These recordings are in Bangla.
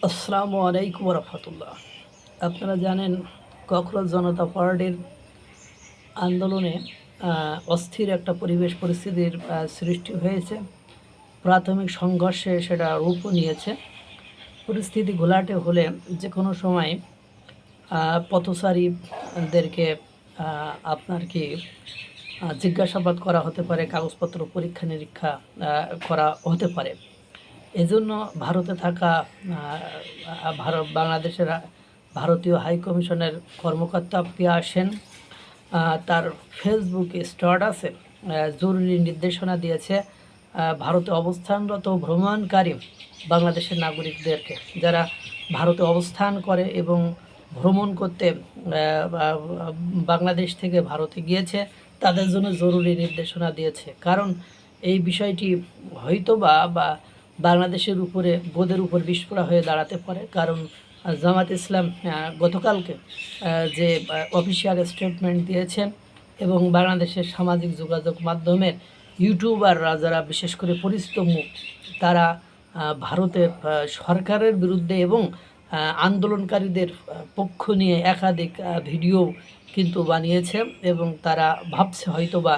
আসসালামু আলাইকুম রহমতুল্লাহ। আপনারা জানেন ককরোচ জনতা পার্টির আন্দোলনে অস্থির একটা পরিস্থিতির সৃষ্টি হয়েছে। প্রাথমিক সংঘর্ষে সেটা রূপও নিয়েছে। পরিস্থিতি ঘোলাটে হলে যে কোনো সময় পথচারীদেরকে আপনার কি জিজ্ঞাসাবাদ করা হতে পারে, কাগজপত্র পরীক্ষা নিরীক্ষা করা হতে পারে। এজন্য ভারতে থাকা বাংলাদেশের ভারতীয় হাইকমিশনের কর্মকর্তা পিয়া সেন তার ফেসবুকে স্ট্যাটাসে জরুরি নির্দেশনা দিয়েছে ভারতে অবস্থানরত ভ্রমণকারী বাংলাদেশের নাগরিকদেরকে, যারা ভারতে অবস্থান করে এবং ভ্রমণ করতে বাংলাদেশ থেকে ভারতে গিয়েছে, তাদের জন্য জরুরি নির্দেশনা দিয়েছে। কারণ এই বিষয়টি হয়তো বা বাংলাদেশের উপরে বোধের উপর বিস্ফোরা হয়ে দাঁড়াতে পারে। কারণ জামাত ইসলাম গতকালকে যে অফিসিয়াল স্টেটমেন্ট দিয়েছেন এবং বাংলাদেশের সামাজিক যোগাযোগ মাধ্যমের ইউটিউবাররা যারা বিশেষ করে পরিচিত মুখ, তারা ভারতের সরকারের বিরুদ্ধে এবং আন্দোলনকারীদের পক্ষ নিয়ে একাধিক ভিডিও কিন্তু বানিয়েছে এবং তারা ভাবছে হয়তোবা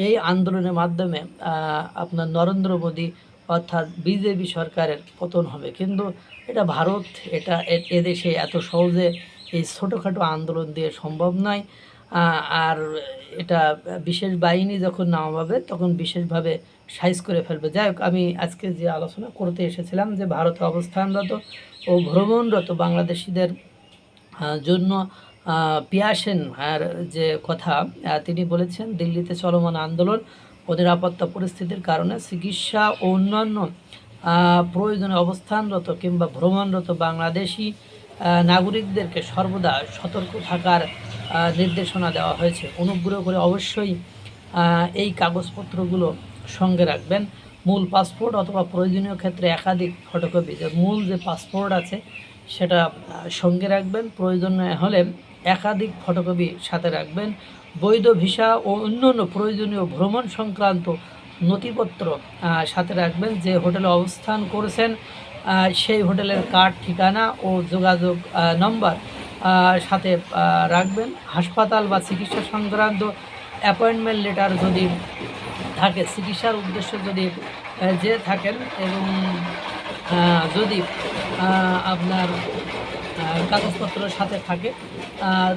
এই আন্দোলনের মাধ্যমে আপনার নরেন্দ্র মোদী অর্থাৎ বিজেপি সরকারের পতন হবে। কিন্তু এটা ভারত, এটা এদেশে এত সহজে এই ছোটোখাটো আন্দোলন দিয়ে সম্ভব নয়। আর এটা বিশেষ বাহিনী যখন নামাবে তখন বিশেষভাবে সাইজ করে ফেলবে। যাই হোক, আমি আজকে যে আলোচনা করতে এসেছিলাম যে ভারতে অবস্থানরত ও ভ্রমণরত বাংলাদেশিদের জন্য পিয়া সেন আর যে কথা তিনি বলেছেন, দিল্লিতে চলমান আন্দোলন ও নিরাপত্তা পরিস্থিতির কারণে চিকিৎসা ও অন্যান্য প্রয়োজনে অবস্থানরত কিংবা ভ্রমণরত বাংলাদেশি নাগরিকদেরকে সর্বদা সতর্ক থাকার নির্দেশনা দেওয়া হয়েছে। অনুগ্রহ করে অবশ্যই এই কাগজপত্রগুলো সঙ্গে রাখবেন। মূল পাসপোর্ট অথবা প্রয়োজনীয় ক্ষেত্রে একাধিক ফটোকপি, যে মূল যে পাসপোর্ট আছে সেটা সঙ্গে রাখবেন। প্রয়োজন হলে একাধিক ফটোকপি সাথে রাখবেন। বৈধ ভিসা ও অন্যান্য প্রয়োজনীয় ভ্রমণ সংক্রান্ত নথিপত্র সাথে রাখবেন। যে হোটেলে অবস্থান করেছেন সেই হোটেলের কার্ড, ঠিকানা ও যোগাযোগ নম্বর সাথে রাখবেন। হাসপাতাল বা চিকিৎসা সংক্রান্ত অ্যাপয়েন্টমেন্ট লেটার যদি থাকে, চিকিৎসার উদ্দেশ্যে যদি যে থাকেন এবং যদি আপনার কাগজপত্রের সাথে থাকে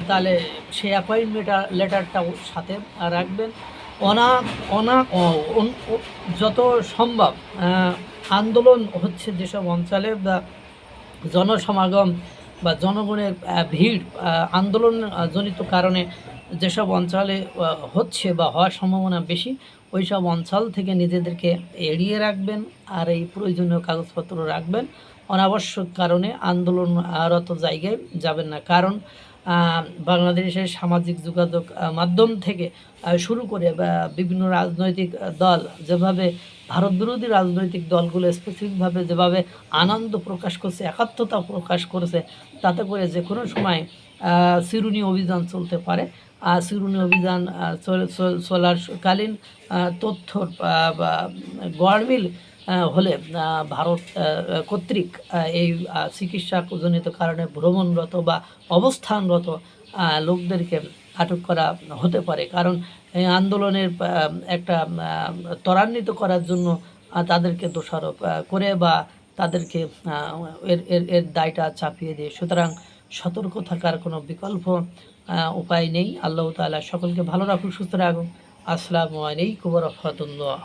তাহলে সেই অ্যাপয়েন্টমেন্ট লেটারটাও সাথে রাখবেন। যত সম্ভব আন্দোলন হচ্ছে যেসব অঞ্চলে বা জনসমাগম বা জনগণের ভিড় আন্দোলনজনিত কারণে যেসব অঞ্চলে হচ্ছে বা হওয়ার সম্ভাবনা বেশি, ওই সব অঞ্চল থেকে নিজেদেরকে এড়িয়ে রাখবেন। আর এই প্রয়োজনীয় কাগজপত্র রাখবেন। অনাবশ্যক কারণে আন্দোলনরত জায়গায় যাবেন না। কারণ বাংলাদেশের সামাজিক যোগাযোগ মাধ্যম থেকে শুরু করে বিভিন্ন রাজনৈতিক দল যেভাবে ভারত বিরোধী রাজনৈতিক দলগুলো স্পেসিফিকভাবে যেভাবে আনন্দ প্রকাশ করছে, একাত্মতা প্রকাশ করেছে, তাতে করে যে কোনো সময় চিরুনি অভিযান চলতে পারে। চিরুনি অভিযান চলাকালীন তথ্য গড়মিল হলে ভারত কর্তৃক এই চিকিৎসাজনিত কারণে ভ্রমণরত বা অবস্থানরত লোকদেরকে আটক করা হতে পারে। কারণ এই আন্দোলনের একটা ত্বরান্বিত করার জন্য তাদেরকে দোষারোপ করে বা তাদেরকে এর দায়টা চাপিয়ে দিয়ে, সুতরাং সতর্ক থাকার কোনো বিকল্প উপায় নেই। আল্লাহ তাআলা সকলকে ভালো রাখুন, সুস্থ রাখুন। আসসালামু আলাইকুম ওয়া রাহমাতুল্লাহ।